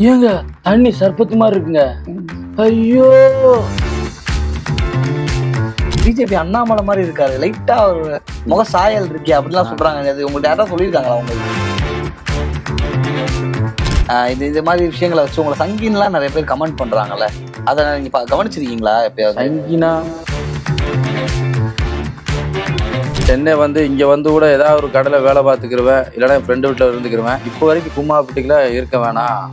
ஏங்க தண்ணி சர்பத்து மாதிரி இருக்குங்க. ஐயோ பிஜேபி அண்ணாமலை மாதிரி இருக்காரு, லைட்டா ஒரு முக சாயல் இருக்கே அப்படிலாம் சொல்றாங்க. அது உங்களுக்கு யாராவது சொல்லியிருக்காங்களா உங்களுக்கு? இது மாதிரி விஷயங்களை வச்சு உங்களை சங்கின்லாம் நிறைய பேர் கமெண்ட் பண்றாங்கல்ல, அதை நீங்க கவனிச்சிருக்கீங்களா எப்பயாவது? சங்கினா சென்னை வந்து இங்க வந்து கூட ஏதாவது ஒரு கடையில வேலை பார்த்துக்கிருவேன், இல்லைன்னா என் ஃப்ரெண்டு வீட்டில் இருந்துக்கிருவேன். இப்போ வரைக்கும் கும்மாப்பட்டிக்குல இருக்க வேணாம்.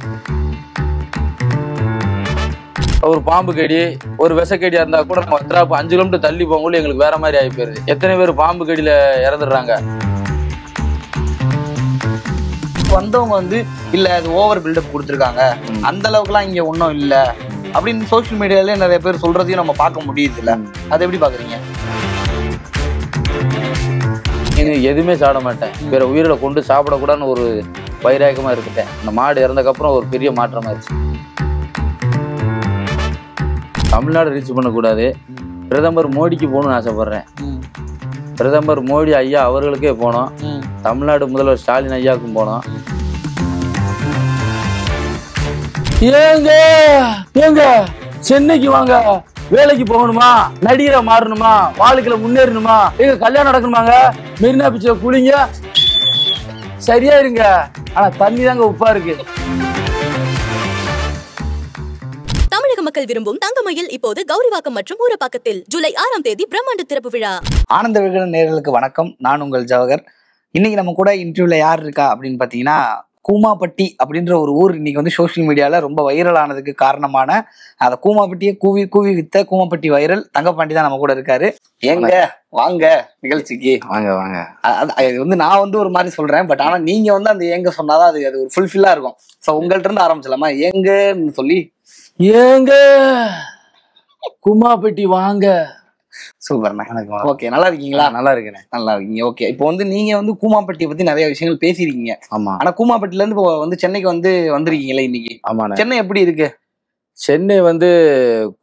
ஒரு பாம்பு கடி ஒரு விஷக்கடியா இருந்தா கூட நம்ம 5 கிலோமீட்டர் தள்ளி போகும்போது எங்களுக்கு வேற மாதிரி ஆகி போயிருது. எத்தனை பேர் பாம்பு கடியில இறந்துடுறாங்க. வந்தவங்க வந்து இல்ல அது ஓவர் பில்டப் கொடுத்துருக்காங்க, அந்த அளவுக்குலாம் இங்க ஒன்றும் இல்ல அப்படின்னு சோசியல் மீடியாலே நிறைய பேர் சொல்றதையும் நம்ம பார்க்க முடியுது இல்ல, அதை எப்படி பாக்குறீங்க? எதுவுமே சாப்பிட மாட்டேன், வேற உயிரில கொண்டு சாப்பிடக்கூடாதுன்னு ஒரு வைராயகமா இருக்கிட்டேன். இந்த மாடு இறந்ததுக்கப்புறம் ஒரு பெரிய மாற்றமாயிருச்சு. தமிழ்நாடு ரீச் பண்ணக்கூடாது, பிரதமர் மோடிக்கு போகணும்னு ஆசைப்படுறேன். பிரதமர் மோடி ஐயா அவர்களுக்கே போனோம், தமிழ்நாடு முதல்வர் ஸ்டாலின் ஐயாவுக்கும் போனோம். ஏங்க சென்னைக்கு வாங்க, வேலைக்கு போகணுமா, நடிகரை மாறணுமா, வாழ்க்கையில முன்னேறணுமா, எங்க கல்யாணம் நடக்கணுமாங்க, மெரினா பீச்ல குளிங்க, சரியா இருங்க. ஆனா தண்ணி தாங்க உப்பா இருக்கு. தமிழக மக்கள் விரும்பும் தங்கமயில் இப்போது கௌரிவாக்கம் மற்றும் ஊரப்பாக்கத்தில் ஜூலை 6ஆம் தேதி பிரம்மாண்ட திறப்பு விழா. ஆனந்த விகடன் நேயர்களுக்கு வணக்கம், நான் உங்கள் ஜவஹர். இன்னைக்கு நம்ம கூட இன்டர்வியூல யார் இருக்கா அப்படின்னு பாத்தீங்கன்னா, கூமாப்பட்டி அப்படின்ற ஒரு ஊர் இன்னைக்கு வந்து சோசியல் மீடியால ரொம்ப வைரல் ஆனதுக்கு காரணமான அந்த கூமாப்பட்டியை கூவி கூவி வித்த கூமாப்பட்டி வைரல் தங்கப்பாண்டி தான் நம்ம கூட இருக்காரு. ஏங்க வாங்க நிகழ்ச்சிக்கு வாங்க வாங்க. அது வந்து நான் வந்து ஒரு மாதிரி சொல்றேன், பட் ஆனா நீங்க வந்து அந்த ஏங்க சொன்னாதான் அது ஒரு ஃபுல்ஃபில்லா இருக்கும். ஸோ உங்கள்ட்ட இருந்து ஆரம்பிச்சலாமா? ஏங்கன்னு சொல்லி ஏங்க கூமாப்பட்டி வாங்க. சூப்பர்ண்ணா. ஓகே, நல்லா இருக்கீங்களா? நல்லா இருக்கேன். நல்லா இருக்கீங்க. ஓகே, இப்போ வந்து நீங்க வந்து கூமாப்பட்டியை பத்தி நிறைய விஷயங்கள் பேசிருக்கீங்க. ஆமா. ஆனா கூமாப்பட்டில இருந்து இப்போ வந்து சென்னைக்கு வந்திருக்கீங்களே இன்னைக்கு. ஆமா. சென்னை எப்படி இருக்கு? சென்னை வந்து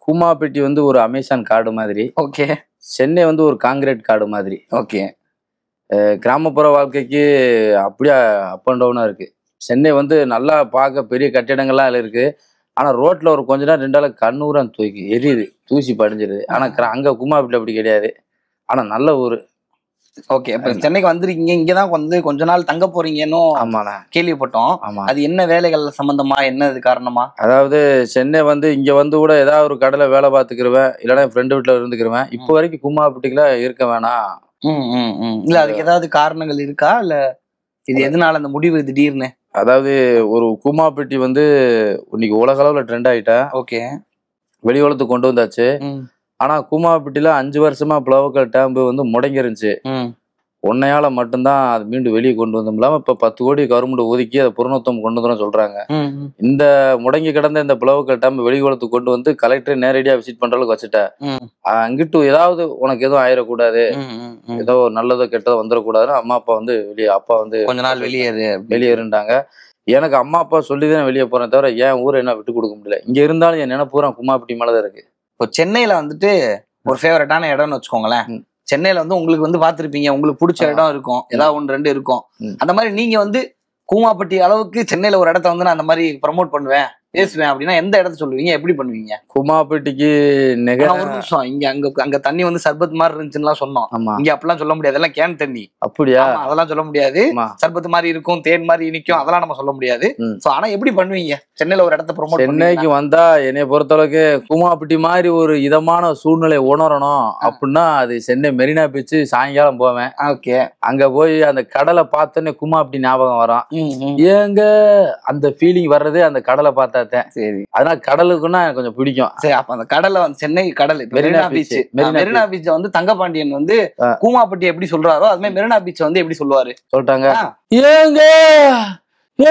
கூமாப்பட்டி வந்து ஒரு அமேசான் காடு மாதிரி. ஓகே. சென்னை வந்து ஒரு காங்கிரீட் காடு மாதிரி. ஓகே. கிராமப்புற வாழ்க்கைக்கு அப்படியே அப் அண்ட் டவுனா இருக்கு. சென்னை வந்து நல்லா பார்க்க பெரிய கட்டிடங்கள்லாம் அதில் இருக்கு. ஆனா ரோட்ல ஒரு கொஞ்ச நேரம் 2 நாள் கண்ணூரம் தூக்கி எரியுது, தூசி படிஞ்சிருது. ஆனா அங்க கூமாப்பட்டி அப்படி கிடையாது. ஆனா நல்ல ஊரு. ஓகே, இப்ப சென்னைக்கு வந்திருக்கீங்க, இங்கதான் வந்து கொஞ்ச நாள் தங்க போறீங்கன்னு ஆமாண்ணா கேள்விப்பட்டோம். ஆமா. அது என்ன வேலைகள் சம்பந்தமா, என்ன இது காரணமா? அதாவது சென்னை வந்து இங்க வந்து கூட ஏதாவது ஒரு கடையில வேலை பார்த்துக்கிருவேன், இல்லைன்னா என் ஃப்ரெண்டு வீட்டுல இருந்துக்கிருவேன். இப்போ வரைக்கும் கூமாப்பட்டிக்குல இருக்க வேணாம். இல்ல அதுக்கு ஏதாவது காரணங்கள் இருக்கா, இல்ல இது எதனால அந்த முடிவு திடீர்னு? அதாவது ஒரு கூமாப்பட்டி வந்து இன்னைக்கு உலக அளவுல ட்ரெண்ட் ஆயிட்டா. ஓகே. வெளி உலகத்துக்கு கொண்டு வந்தாச்சு. ஆனா கூமாப்பட்டியில 5 வருஷமா பிளவக்கல் டேம்பு வந்து முடங்கி இருந்துச்சு. உன்னையால மட்டும்தான் அது மீண்டும் வெளியே கொண்டு வந்தோம். இல்லாம இப்ப 10 கோடி கவர்மெண்ட் ஒதுக்கி அதை புறநோத்தம் கொண்டு வந்துடும் சொல்றாங்க. இந்த முடங்கி கிடந்த இந்த பிளவக்கல் டேம்பு வெளி உலகத்துக்கு கொண்டு வந்து கலெக்டரை நேரடியா விசிட் பண்ற அளவுக்கு வச்சுட்டேன். அங்கிட்டு ஏதாவது உனக்கு எதுவும் ஆயிடக்கூடாது, ஏதோ நல்லதோ கெட்டதோ வந்துடக்கூடாதுன்னு அம்மா அப்பா வந்து அப்பா வந்து கொஞ்ச நாள் வெளியேறுண்டாங்க. எனக்கு அம்மா அப்பா சொல்லிதான் வெளியே போறேன் தவிர என் ஊரை என்ன விட்டு கொடுக்க முடியல. இங்க இருந்தாலும் என் நினைப்பூரா கூமாப்பட்டி மேலதான் இருக்கு. இப்போ சென்னையில வந்துட்டு ஒரு ஃபேவரட்டான இடம்னு வச்சுக்கோங்களேன். சென்னையில வந்து உங்களுக்கு வந்து பாத்திருப்பீங்க, உங்களுக்கு பிடிச்ச இடம் இருக்கும், ஏதாவது 1 2 இருக்கும். அந்த மாதிரி நீங்க வந்து கூமாப்பட்டி அளவுக்கு சென்னையில ஒரு இடத்த வந்து நான் அந்த மாதிரி ப்ரமோட் பண்ணுவேன், பேசுவேன் அப்படின்னா எந்த இடத்த சொல்லுவீங்க, எப்படி பண்ணுவீங்க? கூமாப்பட்டிக்கு ஒரு நிமிஷம், இங்க அங்க தண்ணி வந்து சர்பத் மாதிரி இருந்துச்சுன்னு சொன்னோம். இங்க அப்படிலாம் சொல்ல முடியாது, அதெல்லாம் கேன் தண்ணி. அப்படியா? அதெல்லாம் சொல்ல முடியாது. சர்பத் மாதிரி இருக்கும், தேன் மாதிரி இனிக்கும், அதெல்லாம் நம்ம சொல்ல முடியாது. ஆனா எப்படி பண்ணுவீங்க சென்னையில ஒரு இடத்த ப்ரமோட்? சென்னைக்கு வந்தா என்னைய பொறுத்தளவுக்கு கூமாப்பட்டி மாதிரி ஒரு இதமான சூழ்நிலை உணரணும் அப்படின்னா அது சென்னை மெரினா பீச். சாயங்காலம் போவேன். ஓகே. அங்க போய் அந்த கடலை பார்த்தோன்னே கூமாப்பட்டி ஞாபகம் வரும். ஏங்க அந்த ஃபீலிங் வர்றது அந்த கடலை பார்த்தா. சரி, அதனால கடலுக்குன்னா கொஞ்சம் பிடிக்கும். சரி, அப்ப அந்த கடலை வந்து சென்னை கடல் மெரினா பீச். மெரினா பீச் வந்து தங்கபாண்டியன் வந்து கூமாப்பட்டி எப்படி சொல்றாரோ அது மாதிரி மெரினா பீச் வந்து எப்படி சொல்லுவாரு சொல்லிட்டாங்க.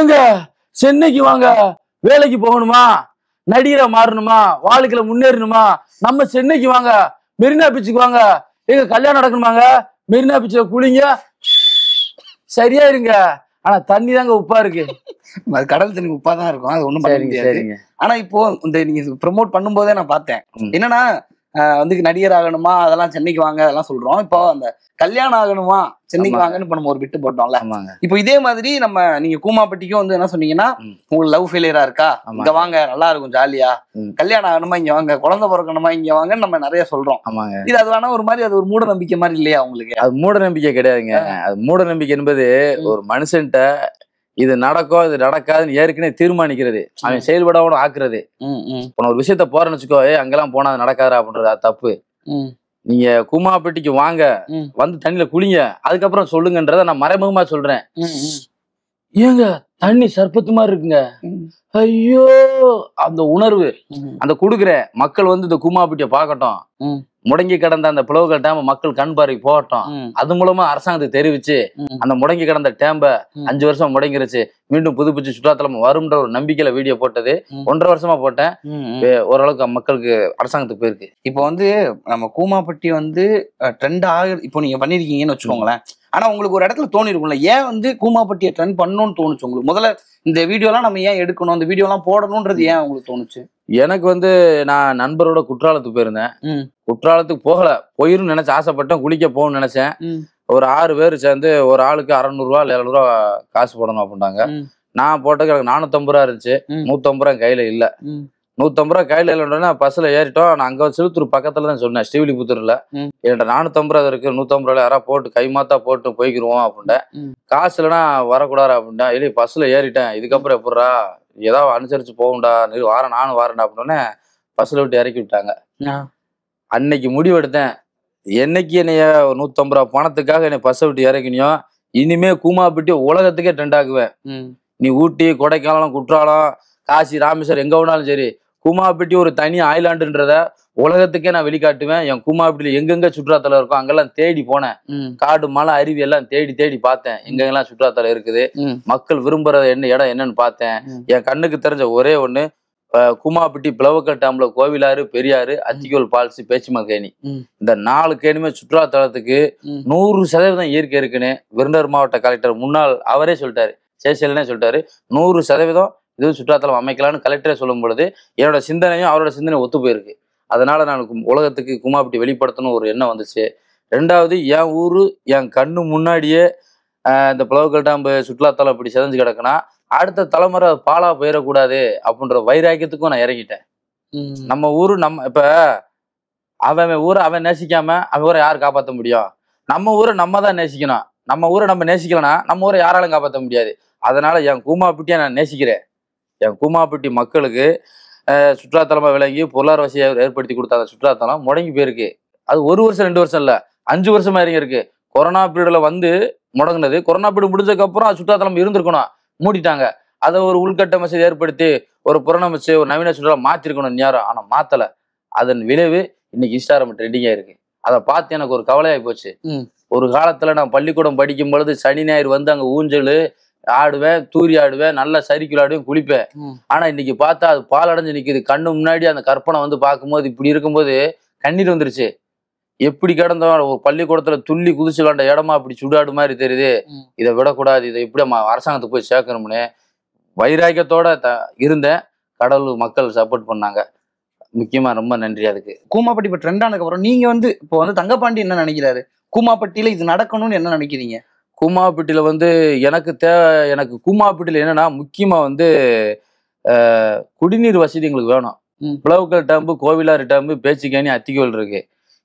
ஏங்க சென்னைக்கு வாங்க, வேலைக்கு போகணுமா, நடிகரை மாறணுமா, வாழ்க்கையில முன்னேறணுமா, நம்ம சென்னைக்கு வாங்க, மெரினா பீச்சுக்கு வாங்க, எங்க கல்யாணம் நடக்கணுமாங்க, மெரினா பீச்ல குளிங்க, சரியா இருங்க. ஆனா தண்ணி தாங்க உப்பா இருக்கு. அது கடல் தண்ணி உப்பாதான் இருக்கும், அது ஒண்ணும் பண்ண முடியாது. ஆனா இப்போ இந்த நீங்க ப்ரமோட் பண்ணும் போதே நான் பார்த்தேன், என்னன்னா வந்து நடிகர் ஆகணுமா அதெல்லாம் சென்னைக்கு வாங்க அதெல்லாம் சொல்றோம். இப்போ அந்த கல்யாணம் ஆகணுமா சென்னைக்கு வாங்கன்னு இப்ப நம்ம ஒரு விட்டு போட்டோம்ல. இப்போ இதே மாதிரி நீங்க கூமாப்பட்டிக்கும் வந்து என்ன சொன்னீங்கன்னா, உங்களுக்கு லவ் ஃபெயிலியரா இருக்கா, இங்க வாங்க நல்லா இருக்கும் ஜாலியா, கல்யாணம் ஆகணுமா இங்க வாங்க, குழந்தை பிறக்கணுமா இங்க வாங்கன்னு நம்ம நிறைய சொல்றோம். இது அது வேணா ஒரு மாதிரி அது ஒரு மூட நம்பிக்கை மாதிரி இல்லையா உங்களுக்கு? அது மூட நம்பிக்கை கிடையாதுங்க. அது மூட நம்பிக்கை என்பது ஒரு மனுஷன்ட்ட இது நடக்கும் இது நடக்காதுன்னு ஏற்கனவே தீர்மானிக்கிறது, அவன் செயல்படவும் ஆக்குறது. ஒரு விஷயத்த போறேன்னு வச்சுக்கோ, அங்கெல்லாம் போனா அது நடக்காதா அப்படின்றது அது தப்பு. நீங்க கூமாப்பட்டிக்கு வாங்க, வந்து தண்ணியில குளிங்க, அதுக்கப்புறம் சொல்லுங்கன்றத நான் மறைமுகமா சொல்றேன். ஏங்க தண்ணி சர்பத்து மாதிரி இருக்குங்க, ஐயோ அந்த உணர்வு அந்த குடுக்குற மக்கள் வந்து இந்த கூமாப்பட்டியை பார்க்கட்டும், முடங்கி கிடந்த அந்த பிளவுகள் டேம் மக்கள் கண் பார்வைக்கு போகட்டும், அது மூலமா அரசாங்கத்துக்கு தெரிவிச்சு அந்த முடங்கி கிடந்த டேம்ப 5 வருஷம் முடங்கிருச்சு, மீண்டும் புதுப்பிச்சு சுற்றுலாத்தலம் வரும்ன்ற ஒரு நம்பிக்கையில வீடியோ போட்டது 1.5 வருஷமா போட்டேன். ஓரளவுக்கு மக்களுக்கு அரசாங்கத்துக்கு போயிருக்கு. இப்போ வந்து நம்ம கூமாப்பட்டி வந்து ட்ரெண்ட் ஆகுது, இப்போ நீங்க பண்ணிருக்கீங்கன்னு வச்சுக்கோங்களேன். ஆனா உங்களுக்கு ஒரு இடத்துல தோணி இருக்கும்ல, ஏன் வந்து கூமாப்பட்டியை ட்ரெண்ட் பண்ணணும்னு தோணுச்சு உங்களுக்கு? முதல்ல இந்த வீடியோலாம் நம்ம ஏன் எடுக்கணும், இந்த வீடியோலாம் போடணும்ன்றது ஏன் உங்களுக்கு தோணுச்சு? எனக்கு வந்து நான் நண்பரோட குற்றாலத்துக்கு போயிருந்தேன். குற்றாலத்துக்கு போகல, போயிரும் நினைச்சு ஆசைப்பட்டேன், குளிக்க போகணும்னு நினைச்சேன். ஒரு 6 பேர் சேர்ந்து ஒரு ஆளுக்கு 600 ரூபா 700 ரூபா காசு போடணும் அப்படின்ட்டாங்க. நான் போட்டதுக்கு எனக்கு 450 ரூபா இருந்துச்சு, 150 ரூபா கையில இல்ல. 150 ரூபா கையில இல்லைன்னா பஸ்ல ஏறிட்டோம். நான் அங்க சிலுத்தூர் பக்கத்துல தான் சொன்னேன், ஸ்ரீவில்லிபுத்தூர்ல. என்கிட்ட 450 ரூபா இருக்கு, 150 ரூபாய் யாரா போட்டு கை மாத்தா போட்டு போய்க்கிருவோம் அப்படின்ட்டேன். காசு இல்லைன்னா வரக்கூடாது அப்படின்ட்டேன். இல்லை பஸ்ல ஏறிட்டேன், இதுக்கப்புறம் எப்படா ஏதாவது அனுசரிச்சு போகும்டா, நானும் வாரேன்டா அப்படின்னே பஸ்ல விட்டு இறக்கி விட்டாங்க. அன்னைக்கு முடிவெடுத்தேன், என்னைக்கு என்னைய 150 ரூபா பணத்துக்காக என்னை பஸ்ஸை விட்டு இறக்கினியோ, இனிமே கூமாப்பட்டி உலகத்துக்கே ட்ரெண்ட் ஆக்குவேன். நீ ஊட்டி கொடைக்கானல் குற்றாலம் காசி ராமேஸ்வரம் எங்க வேணாலும் சரி, கூமாப்பட்டி ஒரு தனி ஐலாண்டுன்றத உலகத்துக்கே நான் வெளிக்காட்டுவேன். என் கூமாப்பட்டியில எங்கெங்க சுற்றுலாத்தலம் இருக்கும் அங்கெல்லாம் தேடி போனேன். காடு மலை அருவி எல்லாம் தேடி தேடி பார்த்தேன், எங்கெங்கெல்லாம் சுற்றுலாத்தலம் இருக்குது, மக்கள் விரும்புற இடம் என்னன்னு பார்த்தேன். என் கண்ணுக்கு தெரிஞ்ச ஒரே ஒண்ணு கூமாப்பட்டி பிளவக்கல் டேம்ல கோவிலாறு, பெரியாறு, அத்திக்கோல் பால்ஸ், பேச்சிமல்கேணி, இந்த 4 கேணியுமே சுற்றுலாத்தலத்துக்கு 100% இயற்கை இருக்குன்னு விருதுநகர் மாவட்ட கலெக்டர் முன்னாள் அவரே சொல்லிட்டாரு, சேஷல்னே சொல்லிட்டாரு. 100% இது சுற்றுலாத்தலம் அமைக்கலாம்னு கலெக்டரே சொல்லும் பொழுது என்னோட சிந்தனையும் அவரோட சிந்தனையும் ஒத்து போயிருக்கு. அதனால நான் உலகத்துக்கு கூமாப்பட்டி வெளிப்படுத்தணும் ஒரு எண்ணம் வந்துச்சு. 2வது என் ஊரு என் கண்ணு முன்னாடியே இந்த பிளவக்கல் டேம் சுற்றுலாத்தலம் இப்படி செதஞ்சு கிடக்குன்னா அடுத்த தலைமுறை பாலா போயிடக்கூடாது அப்படின்ற வைராக்கியத்துக்கும் நான் இறங்கிட்டேன். நம்ம ஊரு இப்ப அவன் ஊரை அவன் நேசிக்காம அவன் ஊரை யார் காப்பாற்ற முடியும்? நம்ம ஊரை நம்ம தான் நேசிக்கணும். நம்ம ஊரை நம்ம நேசிக்கலன்னா நம்ம ஊரை யாராலும் காப்பாற்ற முடியாது. அதனால என் கூமாப்பட்டியை நான் நேசிக்கிறேன். என் கூமாப்பட்டி மக்களுக்கு சுற்றுலாத்தலமா விளங்கி பொருளாதார வசதியை ஏற்படுத்தி கொடுத்த அந்த சுற்றுலாத்தலம் முடங்கி போயிருக்கு. அது 1 வருஷம் 2 வருஷம் இல்ல, 5 வருஷமா இருக்கு. கொரோனா பீரியட்ல வந்து முடங்கினது, கொரோனா பீரியட் முடிஞ்சதுக்கு அப்புறம் சுற்றுலாத்தலம் இருந்திருக்கணும், மூடிட்டாங்க. அதை ஒரு உள்கட்ட வசதி ஏற்படுத்தி ஒரு புறநமைச்சு ஒரு நவீன சுற்றுலா மாத்திருக்கணும் நேரம், ஆனா மாத்தல. அதன் விளைவு இன்னைக்கு இன்ஸ்டாகிராம் ட்ரெண்டிங்கா இருக்கு. அதை பார்த்து எனக்கு ஒரு கவலையாகி போச்சு. ஒரு காலத்துல நான் பள்ளிக்கூடம் படிக்கும் பொழுது சனி ஞாயிறு வந்து அங்க ஊஞ்சல் ஆடுவேன், தூரி ஆடுவேன், நல்லா சறுக்கில் ஆடுவேன், குளிப்பேன். ஆனா இன்னைக்கு பார்த்தா அது பால் அடைஞ்சு நிக்குது. கண்ணு முன்னாடி அந்த கற்பனை வந்து பார்க்கும்போது இப்படி இருக்கும்போது கண்ணீர் வந்துருச்சு. எப்படி கிடந்தோம் ஒரு பள்ளிக்கூடத்துல துள்ளி குதிச்சு விளாண்ட இடமா அப்படி சுடாடு மாதிரி தெரியுது. இதை விடக்கூடாது, இதை எப்படி அரசாங்கத்துக்கு போய் சேர்க்கணும்னு வைராக்கியத்தோட இருந்தேன். கடவுள் மக்கள் சப்போர்ட் பண்ணாங்க. முக்கியமா ரொம்ப நன்றி அதுக்கு. கூமாப்பட்டி இப்போ ட்ரெண்ட் ஆனதுக்கு அப்புறம் நீங்க வந்து இப்போ வந்து தங்கப்பாண்டி என்ன நினைக்கிறாரு? கூமாப்பட்டியில இது நடக்கணும்னு என்ன நினைக்கிறீங்க? கூமாப்பட்டியில வந்து எனக்கு கூமாப்பட்டியில என்னன்னா முக்கியமா வந்து குடிநீர் வசதி எங்களுக்கு வேணும். பிளவக்கல் டேம்பு, கோவிலாறு டேம்பு, பேச்சிக்கேணி, அத்திக்கோல் இருக்கு.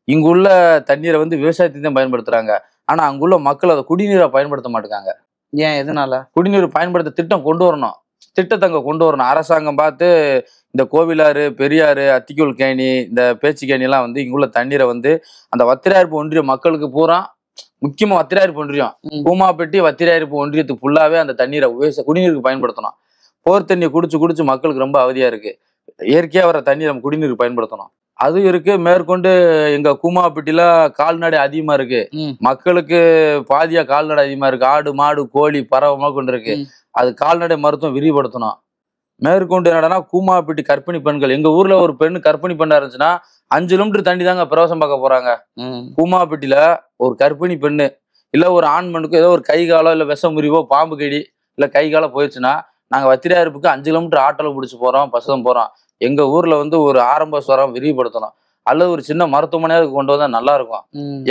இங்குள்ள தண்ணீரை வந்து விவசாயத்துக்கு தான் பயன்படுத்துறாங்க. ஆனா அங்குள்ள மக்கள் அதை குடிநீரை பயன்படுத்த மாட்டாங்க. ஏன், எதனால? குடிநீர் பயன்படுத்த திட்டம் கொண்டு வரணும், திட்டத்தை அங்க கொண்டு வரணும். அரசாங்கம் பார்த்து இந்த கோவிலாறு, பெரியாறு, அத்திக்கோல் கேணி, இந்த பேச்சிக்கேணி எல்லாம் வந்து இங்குள்ள தண்ணீரை வந்து அந்த வத்திராயிருப்பு ஒன்றிய மக்களுக்கு பூரா, முக்கியமா வத்திராயிருப்பு ஒன்றியம், கூமாப்பட்டி வத்திராயிருப்பு ஒன்றியத்துக்கு ஃபுல்லாவே அந்த தண்ணீரை குடிநீருக்கு பயன்படுத்தணும். போர் தண்ணியை குடிச்சு மக்களுக்கு ரொம்ப அவதியா இருக்கு. இயற்கையா வர தண்ணி நம்ம குடிநீருக்கு பயன்படுத்தணும். அது இருக்கு. மேற்கொண்டு எங்க கூமாப்பட்டியில கால்நடை அதிகமா இருக்கு. மக்களுக்கு பாதியா கால்நடை அதிகமா இருக்கு. ஆடு, மாடு, கோழி, பறவை கொண்டு இருக்கு. அது கால்நடை மருத்துவம் விரிவுபடுத்தணும். மேற்கொண்டு என்னடனா கூமாப்பட்டி கர்ப்பிணி பெண்கள், எங்க ஊர்ல ஒரு பெண்ணு கர்ப்பிணி பெண்ணா இருந்துச்சுன்னா 5 கிலோமீட்டர் தண்ணி தாங்க பிரவேசம் பார்க்க போறாங்க. கூமாப்பட்டியில ஒரு கர்ப்பிணி பெண்ணு இல்ல ஒரு ஆண் பெண்ணுக்கு ஏதோ ஒரு கை காலம் இல்ல விஷ முறிவோ பாம்பு கடி இல்ல கை காலம் போயிடுச்சுன்னா நாங்க வத்திராயிருப்புக்கு 5 கிலோமீட்டர் ஆட்டோல பிடிச்சு போறோம், பஸ்ஸும் போறோம். எங்க ஊர்ல வந்து ஒரு ஆரம்ப சுரம் விரிவுபடுத்தணும். அல்லது ஒரு சின்ன மருத்துவமனையாக கொண்டு வந்தா நல்லா இருக்கும்.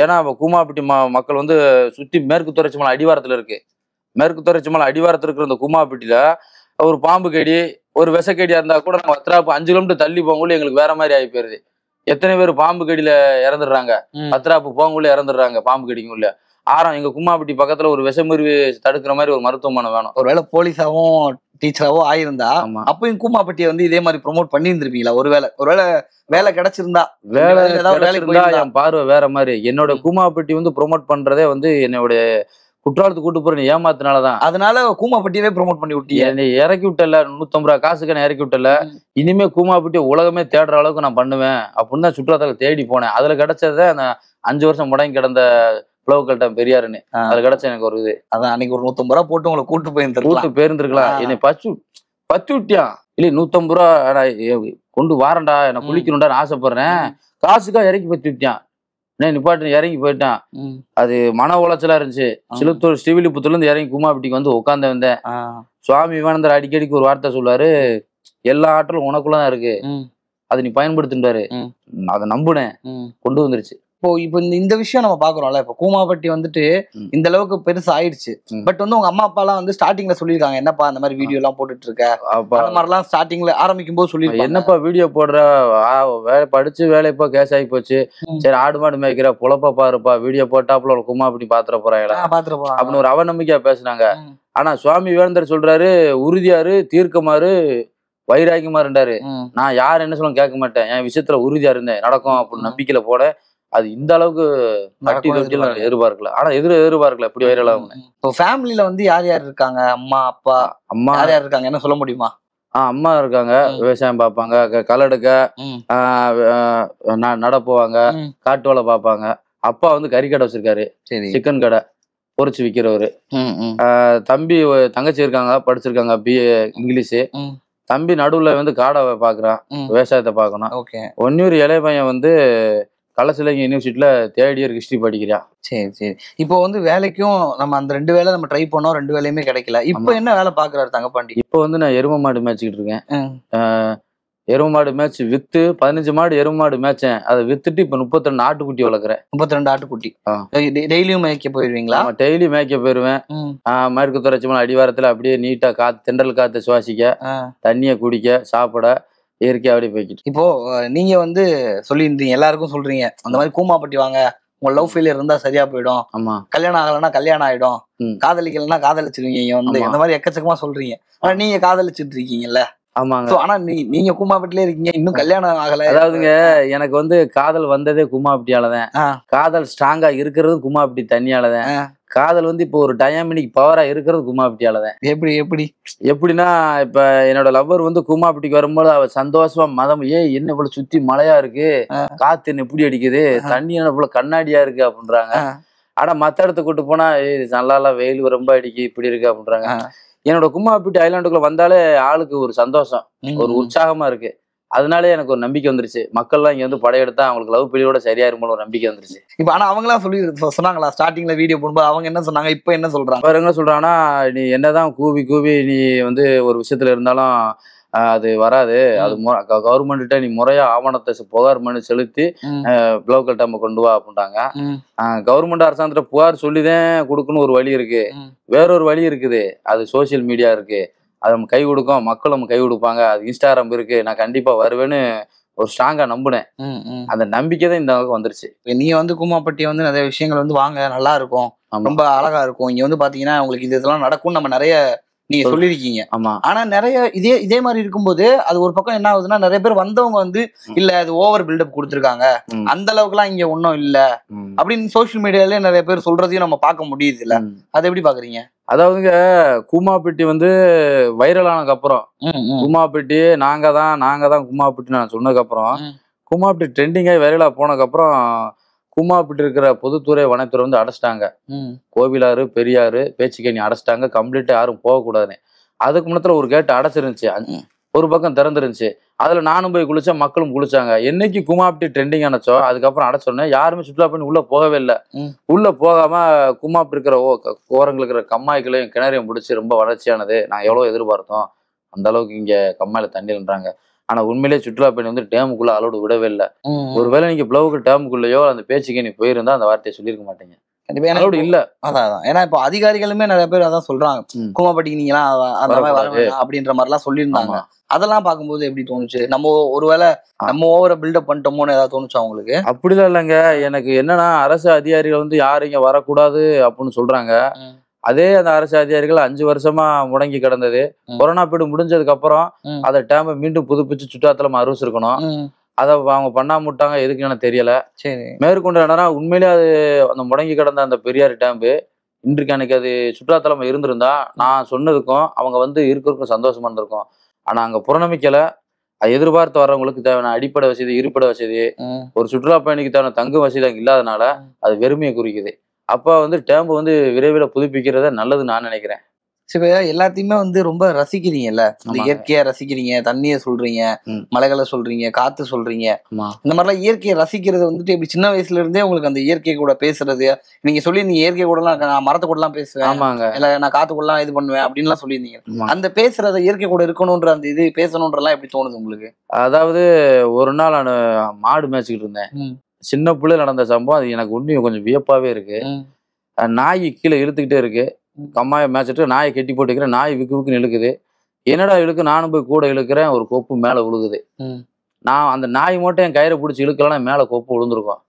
ஏன்னா இப்ப கூமாப்பட்டி மக்கள் வந்து சுத்தி மேற்கு தொடர்ச்சி மலை அடிவாரத்துல இருக்கு. மேற்கு தொடர்ச்சி மலை அடிவாரத்துல இருக்கிற இந்த கூமாப்பட்டியில ஒரு பாம்பு கடி ஒரு விஷக்கடியா இருந்தா கூட நம்ம வத்திராப்பு 5 கிலோமீட்டர் தள்ளி போகக்குள்ள எங்களுக்கு வேற மாதிரி ஆகி போயிருது. எத்தனை பேர் பாம்பு கடியில இறந்துடுறாங்க, வத்திராப்பு போகக்குள்ள இறந்துடுறாங்க பாம்பு கடிக்குள்ள. எங்க கூமாப்பட்டி பக்கத்துல ஒரு விஷமுறிவு தடுக்கிற மாதிரி ஒரு மருத்துவமனை வேணும். ஒருவேளை போலீஸாவும் டீச்சராவோ ஆயிருந்தா அப்பயும் கூமாப்பட்டியை வந்து இதே மாதிரி ப்ரொமோட் பண்ணி இருந்திருப்பீங்களா? ஒருவேளை வேலை கிடைச்சிருந்தா என் பார்வை வேற மாதிரி. என்னோட கூமாப்பட்டி வந்து ப்ரொமோட் பண்றதே வந்து என்னோட குற்றாலத்துக்கு கூட்டு போற ஏமாத்தினாலதான். அதனால கூமாப்பட்டியவே ப்ரொமோட் பண்ணி விட்டீங்க. என்னை இறக்கி விட்டல 150 ரூபா காசுக்கு நான் இறக்கி விட்டல. இனிமே கூமாப்பட்டி உலகமே தேடுற அளவுக்கு நான் பண்ணுவேன் அப்படின்னு தான் சுற்றுலாத்தல தேடி போனேன். அதுல கிடைச்சத அந்த 5 வருஷம் முடங்கி கிடந்த பிளவுக்கல்ட்ட பெரியாருன்னு அதுல கிடைச்ச எனக்கு ஒரு இது. அதான் அன்னைக்கு ஒரு 150 ரூபா போட்டு உங்களை கூட்டு போயிருந்திருக்கலாம். என்னை பச்சு விட்டியான். இல்ல 150 ரூபா கொண்டு வாரண்டா, என்ன குளிக்கணும்டான்னு ஆசைப்படுறேன், காசுக்கா இறக்கி பச்சு விட்டியான். நிப்பாட்டு இறங்கி போயிட்டான். அது மன உளைச்சலா இருந்துச்சு. சிலுத்தூர் ஸ்ரீவில்லிபுத்தூர்ல இருந்து இறங்கி கூமாப்பட்டிக்கு வந்து உட்காந்து வந்தேன். சுவாமி விவேகானந்தர் அடிக்கடிக்கு ஒரு வார்த்தை சொல்லுவாரு, எல்லா ஆற்றலும் உனக்குள்ளதான் இருக்கு, அதை நீ பயன்படுத்துட்டாரு. அதை நம்புனேன், கொண்டு வந்துருச்சு. இப்போ இந்த விஷயம் நம்ம பாக்குறோம்ல, இப்போ கூமாப்பட்டி வந்துட்டு இந்த அளவுக்கு பெருசா ஆயிடுச்சு. பட் வந்து உங்க அம்மா அப்பா எல்லாம் வந்து ஸ்டார்டிங்ல சொல்லிருக்காங்க, என்னப்பா அந்த மாதிரி வீடியோ எல்லாம் போட்டுட்டு இருக்க, அந்த மாதிரி எல்லாம் ஸ்டார்டிங்ல ஆரம்பிக்கும் போது சொல்லிருக்காங்க, என்னப்பா வீடியோ போடுற, வேலை படிச்சு வேலைப்பா கேஸ் ஆகி போச்சு, சரி ஆடு மாடு மேய்க்கிற பொழப்பா பாருப்பா, வீடியோ போட்டாப்புல கூமாப்பட்டி பாத்துற போறாங்களா அப்படின்னு ஒரு அவநம்பிக்கையா பேசுனாங்க. ஆனா சுவாமி விவேகானந்தர் சொல்றாரு, உறுதியாரு, தீர்க்கமாறு, வைராகியமாருண்டாரு. நான் யார் என்ன சொல்ல கேட்க மாட்டேன், என் விஷயத்துல உறுதியா இருந்தேன், நடக்கும் அப்படின்னு நம்பிக்கையில போட. அது இந்த அளவுக்கு எதிர்பார்க்கல. ஆனா எதிர்பார்க்கல இப்படி வைரலாகும். இப்போ ஃபேமிலில வந்து யார் யார் இருக்காங்க? அம்மா அப்பா யார் யார் இருக்காங்க, என்ன சொல்ல முடியுமா? அம்மா இருக்காங்க, விவசாயம் பார்ப்பாங்க, களை எடுக்க நட போவாங்க, காட்டு வேலை பார்ப்பாங்க. அப்பா வந்து கறிக்கடை வச்சிருக்காரு, சிக்கன் கடை பொறிச்சு விற்கிறவரு. தம்பி தங்கச்சி இருக்காங்க, படிச்சிருக்காங்க BA இங்கிலீஷு. தம்பி நடுவுல வந்து காடை பாக்குறான், விவசாயத்தை பார்க்கணும். ஒன்னொரு இளைய பையன் வந்து கலசிலங்கி யூனிவர்சிட்டியில 3rd இயர் ஹிஸ்டரி படிக்கிறான். சரி. இப்போ வந்து வேலைக்கும் நம்ம அந்த 2 வேலை நம்ம ட்ரை பண்ணோம், 2 வேலையுமே கிடைக்கல. இப்போ என்ன வேலை பாக்குறாரு தங்கப்பாண்டி? இப்போ வந்து நான் எரும மாடு மேய்ச்சிக்கிட்டு இருக்கேன். எரும மாடு மேய்ச்சி வித்து 15 மாடு எரும மாடு மேய்ச்சேன். அதை வித்துட்டு இப்ப 32 ஆட்டுக்குட்டி வளர்க்குறேன். 32 ஆட்டுக்குட்டி டெய்லியும் மேய்க்க போயிருவீங்களா? டெய்லி மேய்க்க போயிருவேன். மேற்கு தொடர்ச்சி மலை அடிவாரத்துல அப்படியே நீட்டா காத்து, தென்றல் காத்து சுவாசிக்க, தண்ணியை குடிக்க, சாப்பிட, இயற்கையா அப்படியே போய்கிட்டு. இப்போ நீங்க வந்து சொல்லியிருந்தீங்க, எல்லாருக்கும் சொல்றீங்க, அந்த மாதிரி கூமாப்பட்டி வாங்க, உங்க லவ் ஃபெயிலியர் இருந்தா சரியா போயிடும், ஆமா கல்யாணம் ஆகலைன்னா கல்யாணம் ஆயிடும், காதலிக்கலன்னா காதலிச்சிருவீங்க வந்து இந்த மாதிரி எக்கச்சக்கமா சொல்றீங்க. ஆனா நீங்க காதலிச்சுட்டு இருக்கீங்கல்ல? ஆமாங்க. ஆனா நீங்க கூமாப்பட்டிலே இருக்கீங்க, இன்னும் கல்யாணம் ஆகல. அதாவதுங்க, எனக்கு வந்து காதல் வந்ததே கூமாப்பட்டியாலதான். காதல் ஸ்ட்ராங்கா இருக்கிறது கூமாப்பட்டி தண்ணியாலதான். காதல் வந்து இப்போ ஒரு டைனாமிக் பவரா இருக்கிறது கூமாப்பட்டியாலதான். எப்படின்னா, இப்ப என்னோட லவ்வர் வந்து கூமாப்பட்டிக்கு வரும்போது அவ சந்தோஷமா மதம், என்ன இவ்வளவு சுத்தி மழையா இருக்கு, காத்து என்ன எப்படி அடிக்குது, தண்ணி என்ன இவ்வளவு கண்ணாடியா இருக்கு அப்படின்றாங்க. ஆனா மத்த இடத்த கூட்டு போனா நல்லா வெயில் ரொம்ப அடிக்கு, இப்படி இருக்கு அப்படின்றாங்க. என்னோட கூமாப்பட்டி ஐலாண்டுக்குள்ள வந்தாலே ஆளுக்கு ஒரு சந்தோஷம், ஒரு உற்சாகமா இருக்கு. அதனாலே எனக்கு ஒரு நம்பிக்கை வந்துருச்சு, மக்கள்லாம் இங்க வந்து படையெடுத்தா அவங்களுக்கு லவ் பெரியோட சரியாயிருமோ ஒரு நம்பிக்கை வந்துருச்சு. இப்ப ஆனா அவங்களாம் சொன்னாங்களா ஸ்டார்டிங்ல வீடியோ போடும்போது? அவங்க என்ன சொன்னாங்க, இப்ப என்ன சொல்றாங்க? அவர் என்ன சொல்றாங்கன்னா, நீ என்னதான் கூவி நீ வந்து ஒரு விஷயத்துல இருந்தாலும் அது வராது, அது கவர்மெண்ட்ட நீ முறையா ஆவணத்தை புகார் மனு செலுத்தி லோக்கல் டைம் கொண்டு வா அப்படின்ட்டாங்க. கவர்மெண்ட் அரசாங்கத்துல புகார் சொல்லிதான் கொடுக்கணும் ஒரு வழி இருக்கு, வேறொரு வழி இருக்குது, அது சோசியல் மீடியா இருக்கு, அது நம்ம கை கொடுக்கும், மக்கள் நம்ம கை கொடுப்பாங்க, அது இன்ஸ்டாகிராம் இருக்கு, நான் கண்டிப்பா வருவேன்னு ஒரு ஸ்ட்ராங்கா நம்புனேன். அந்த நம்பிக்கை தான் இந்த அளவுக்கு வந்துருச்சு. நீங்க வந்து கூமாப்பட்டி வந்து நிறைய விஷயங்கள் வந்து வாங்க, நல்லா இருக்கும், ரொம்ப அழகா இருக்கும், இங்க வந்து பாத்தீங்கன்னா உங்களுக்கு இதெல்லாம் நடக்கும், நம்ம நிறைய நீங்க சொல்லிருக்கீங்க. ஆமா. ஆனா நிறைய இதே மாதிரி இருக்கும்போது அது ஒரு பக்கம் என்ன ஆகுதுன்னா, நிறைய பேர் வந்தவங்க வந்து இல்ல அது ஓவர் பில்டப் கொடுத்துருக்காங்க, அந்த அளவுக்கு எல்லாம் இங்க ஒன்னும் இல்ல அப்படின்னு சோசியல் மீடியாலே நிறைய பேர் சொல்றதையும் நம்ம பார்க்க முடியுது இல்ல? அதை எப்படி பாக்குறீங்க? அதாவதுங்க, கூமாப்பட்டி வந்து வைரல் ஆனதுக்கு அப்புறம், கூமாப்பட்டி நாங்க தான் கூமாப்பட்டி நான் சொன்னதுக்கு அப்புறம், கூமாப்பட்டி ட்ரெண்டிங் ஆகி வைரலா போனதுக்கு அப்புறம் கூமாப்பட்டி இருக்கிற பொதுத்துறை வனத்துறை வந்து அடைச்சிட்டாங்க. கோவிலாறு, பெரியாறு, பேச்சுக்கணி அடைச்சிட்டாங்க, கம்ப்ளீட்டா யாரும் போகக்கூடாதுன்னு. அதுக்கு முன்னத்துல ஒரு கேட்டு அடைச்சிருந்துச்சு, ஒரு பக்கம் திறந்துருந்துச்சு, அதுல நானும் போய் குளிச்சேன், மக்களும் குளிச்சாங்க. என்னைக்கு கூமாப்பட்டி ட்ரெண்டிங் ஆனச்சோ அதுக்கப்புறம் அடைச்சோன்னே யாருமே சுற்றுலா பண்ணி உள்ள போகவே இல்லை. உள்ள போகாம கூமாப்பட்டி இருக்கிற ஓரங்கள் இருக்கிற கம்மாய்களையும் கிணறையும் பிடிச்சி ரொம்ப வளர்ச்சியானது, நாங்கள் எவ்வளோ எதிர்பார்த்தோம், அந்த அளவுக்கு இங்க கம்மாயில தண்ணி இல்லைன்றாங்க. ஆனா உண்மையிலேயே சுற்றுலா பயணி வந்து டேமுக்குள்ள அலோடு விடவே இல்லை. ஒருவேளை நீங்க பிளவுக்கு டேமுக்குள்ளேயோ அந்த பேச்சுக்கே நீ போயிருந்தா அந்த வார்த்தையை சொல்லியிருக்க மாட்டீங்க. அலோடு இல்ல. அதான் ஏன்னா இப்போ அதிகாரிகளுமே நிறைய பேர் அதான் சொல்றாங்க, கூமாப்பட்டிக்கு நீங்களாம் அந்த மாதிரி வர வேண்டாம் அப்படின்ற மாதிரி எல்லாம் சொல்லியிருந்தாங்க. அதெல்லாம் பார்க்கும்போது எப்படி தோணுச்சு? நம்ம ஒருவேளை நம்ம ஓவர பில்டப் பண்ணிட்டோமோன்னு ஏதாவது தோணுச்சா உங்களுக்கு? அப்படிலாம் இல்லைங்க. எனக்கு என்னன்னா அரசு அதிகாரிகள் வந்து யாரும் இங்க வரக்கூடாது அப்படின்னு சொல்றாங்க. அதே அந்த அரசு அதிகாரிகள் 5 வருஷமா முடங்கி கிடந்தது. கொரோனா பீரியட் முடிஞ்சதுக்கு அப்புறம் அதை டேமை மீண்டும் புதுப்பிச்சு சுற்றுலாத்தலமா அறிவிச்சிருக்கணும். அதை அவங்க பண்ணாம விட்டாங்க, எதுக்கு எனக்கு தெரியல. சரி. மேற்கொண்டு என்னன்னா உண்மையிலேயே அது அந்த முடங்கி கிடந்த அந்த பெரியார் டேம்பு இன்றைக்கு அன்னைக்கு அது சுற்றுலாத்தலமா இருந்திருந்தா நான் சொன்னதுக்கும் அவங்க வந்து இருக்கிறதுக்கும் சந்தோஷமா இருந்திருக்கும். ஆனா அங்க புறநம்பிக்கல. எதிர்பார்த்து வர்றவங்களுக்கு தேவையான அடிப்படை வசதி, இருப்பிட வசதி, ஒரு சுற்றுலா பயணிக்கு தேவையான தங்கு வசதி அங்க இல்லாதனால அது வெறுமையை குறிக்குது. அப்ப வந்து டேம்பு வந்து விரைவில் புதுப்பிக்கிறத நல்லதுன்னு நான் நினைக்கிறேன். சரி, எல்லாத்தையுமே வந்து ரொம்ப ரசிக்கிறீங்கல்ல, இந்த இயற்கையா ரசிக்கிறீங்க, தண்ணியை சொல்றீங்க, மலைகளை சொல்றீங்க, காத்து சொல்றீங்க, இந்த மாதிரிலாம் இயற்கையை ரசிக்கிறது வந்துட்டு இப்படி சின்ன வயசுல இருந்தே உங்களுக்கு அந்த இயற்கை கூட பேசுறது, நீங்க சொல்லியிருந்தீங்க இயற்கை கூட எல்லாம் நான் மரத்தை கூட எல்லாம் பேசுவேன், இல்ல நான் காத்து கூட எல்லாம் இது பண்ணுவேன் அப்படின்லாம் சொல்லியிருந்தீங்க. அந்த பேசுறத இயற்கை கூட இருக்கணும்ன்ற அந்த இது பேசணும்ன்றலாம் எப்படி தோணுது உங்களுக்கு? அதாவது ஒரு நாள் நான் மாடு மேய்ச்சிக்கிட்டு இருந்தேன். சின்ன பிள்ளை நடந்த சம்பவம் அது எனக்கு உண்மையை கொஞ்சம் வியப்பாவே இருக்கு. நாய் கீழே இழுத்துக்கிட்டே இருக்கு. கம்மாயை மேய்ச்சிட்டு நாயை கெட்டி போட்டுக்கிறேன். நாய் விக்கு விக்குன்னு இழுக்குது. என்னடா இழுக்கு, நானும் போய் கூட இழுக்கிறேன். ஒரு கொப்பு மேலே விழுகுது. நான் அந்த நாய் மட்டும் என் கயிறை பிடிச்சி இழுக்கலாம், மேலே கொப்பு விழுந்துருக்கும்.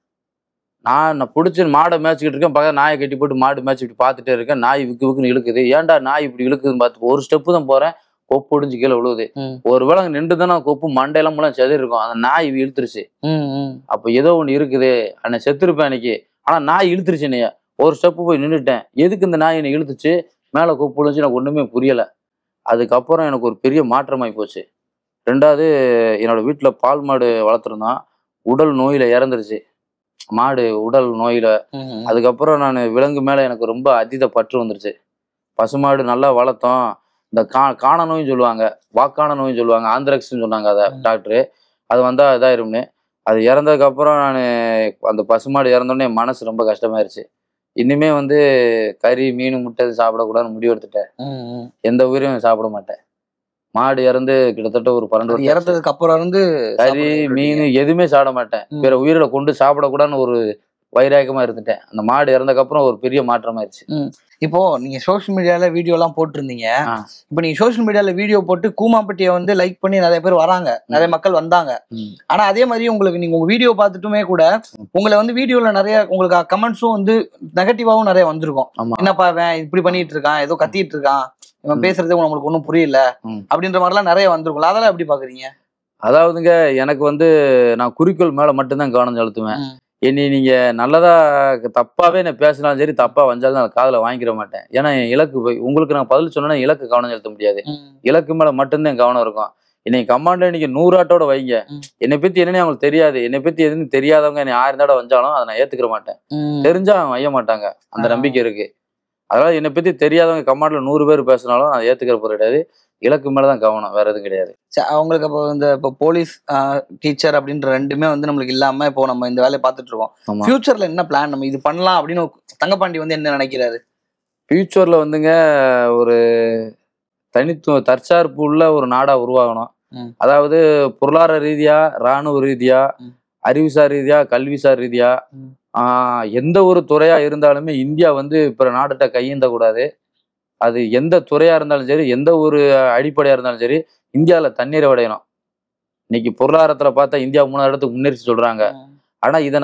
நான் பிடிச்சி மாடை மேய்ச்சிக்கிட்டு இருக்கேன். பக்கத்தில் நாயை கட்டி போட்டு மாடு மேய்ச்சிட்டு பார்த்துட்டே இருக்கேன். நாய் விக்கு விக்குன்னு இழுக்குது. ஏன்டா நாய் இப்படி இழுக்குதுன்னு பார்த்து ஒரு ஸ்டெப்பு தான் போறேன், கொப்பு ஒடிஞ்சு கீழே விழுவுது. ஒரு வேளை நின்று தானே கொப்பு மண்டையெல்லாம் மூலம் செதறி இருக்கும். அந்த நாய் இழுத்துருச்சு. அப்போ ஏதோ ஒன்று இருக்குது. அன்னை செத்துருப்பேன் அன்னைக்கு. ஆனா நாய் இழுத்துருச்சு என்னைய. ஒரு ஸ்டெப்பு போய் நின்றுட்டேன். எதுக்கு இந்த நாய் என்னை இழுத்துச்சு, மேலே கொப்பு விழுந்துச்சு, எனக்கு ஒன்றுமே புரியலை. அதுக்கப்புறம் எனக்கு ஒரு பெரிய மாற்றமாகி போச்சு. ரெண்டாவது, என்னோட வீட்டில் பால் மாடு வளர்த்துருந்தோம். உடல் நோயில் இறந்துருச்சு மாடு, உடல் நோயில். அதுக்கப்புறம் நான் விலங்கு மேலே எனக்கு ரொம்ப அதீத பற்று வந்துருச்சு. பசுமாடு நல்லா வளர்த்தோம். இந்த காண நோயின்னு சொல்லுவாங்க, வாக்கான நோயின்னு சொல்லுவாங்க, ஆந்திரக்ஸ்ன்னு சொன்னாங்க அதை டாக்டரு. அது வந்தால் இதாயிரும்னு. அது இறந்ததுக்கப்புறம் நான் அந்த பசுமாடு இறந்தோடனே என் மனசு ரொம்ப கஷ்டமாயிருச்சு. இனிமே வந்து கறி, மீன், முட்டை சாப்பிடக்கூடாதுன்னு முடிவு எடுத்துட்டேன். எந்த உயிரையும் சாப்பிட மாட்டேன். மாடு இறந்து கிட்டத்தட்ட ஒரு 12 வருஷம் இறந்ததுக்கு அப்புறம் இருந்து கறி, மீன் எதுவுமே சாப்பிட மாட்டேன். பிற உயிரை கொண்டு சாப்பிடக்கூடாதுன்னு ஒரு வைராகமா இருந்துட்டேன். அந்த மாடு இறந்ததுக்கப்புறம் ஒரு பெரிய மாற்றமாயிருச்சு. இப்போ நீங்க சோசியல் மீடியால வீடியோ எல்லாம் போட்டிருந்தீங்க. இப்ப நீங்க சோசியல் மீடியால வீடியோ போட்டு கூமாப்பட்டியை வந்து லைக் பண்ணி நிறைய பேர் வராங்க, நிறைய மக்கள் வந்தாங்க. ஆனா அதே மாதிரி உங்களுக்கு நீங்க உங்க வீடியோ பார்த்துட்டுமே கூட உங்களை வந்து வீடியோல நிறைய உங்களுக்கு கமெண்ட்ஸும் வந்து நெகட்டிவாவும் நிறைய வந்திருக்கும். என்னப்பா இவன் இப்படி பண்ணிட்டு இருக்கான், ஏதோ கத்திட்டு இருக்கான், இவன் பேசுறதே உங்களுக்கு ஒன்றும் புரியல அப்படின்ற மாதிரிலாம் நிறைய வந்திருக்கும். அதெல்லாம் எப்படி பாக்குறீங்க? அதாவதுங்க, எனக்கு வந்து நான் குறிக்கோள் மேல மட்டும்தான் கவனம் செலுத்துவேன். என்னை நீங்க நல்லதா தப்பாவே என்ன பேசினாலும் சரி, தப்பா வந்தாலும் நான் காதுல வாங்கிக்கிற மாட்டேன். ஏன்னா என் இலக்கு உங்களுக்கு நான் பதில் சொன்னா இலக்கு கவனம் செலுத்த முடியாது. இலக்கு மேல மட்டும்தான் கவனம் இருக்கும். இன்னைக்கு கமாண்ட்ல நீங்க 100 ஆட்டோட வைங்க. என்னை பத்தி என்னன்னு அவங்களுக்கு தெரியாது. என்னை பத்தி எதுன்னு தெரியாதவங்க என்னை 1000 தடவை வந்தாலும் அதை நான் ஏத்துக்கிற மாட்டேன். தெரிஞ்சா அவங்க வைய மாட்டாங்க. அந்த நம்பிக்கை இருக்கு. அதனால என்னை பத்தி தெரியாதவங்க கமாண்ட்ல 100 பேர் பேசினாலும் அதை ஏத்துக்கிற பொருள் கிடையாது. இலக்கு மேலதான் கவனம், வேற எதுவும் கிடையாது. அவங்களுக்கு அப்போ இப்போ போலீஸ், டீச்சர் அப்படின்ற ரெண்டுமே வந்து நம்மளுக்கு இல்லாம இப்போ நம்ம இந்த வேலையை பார்த்துட்டு இருக்கோம். ஃபியூச்சர்ல என்ன பிளான், நம்ம இது பண்ணலாம் அப்படின்னு தங்கப்பாண்டி வந்து என்ன நினைக்கிறாரு? ஃபியூச்சர்ல வந்துங்க ஒரு தற்சார்பு உள்ள ஒரு நாடா உருவாகணும். அதாவது பொருளாதார ரீதியா, இராணுவ ரீதியா, அறிவுசார் ரீதியா, கல்விசார் ரீதியா, எந்த ஒரு துறையா இருந்தாலுமே இந்தியா வந்து பிற நாடுகிட்ட கையேந்த கூடாது. அது எந்த துறையா இருந்தாலும் சரி, எந்த ஒரு அடிப்படையா இருந்தாலும் சரி, இந்தியாவில் தண்ணீரை விடையணும். இன்னைக்கு பொருளாதாரத்துல பார்த்தா இந்தியா 3ஆவது இடத்துக்கு முன்னேறி சொல்றாங்க. ஆனா இதை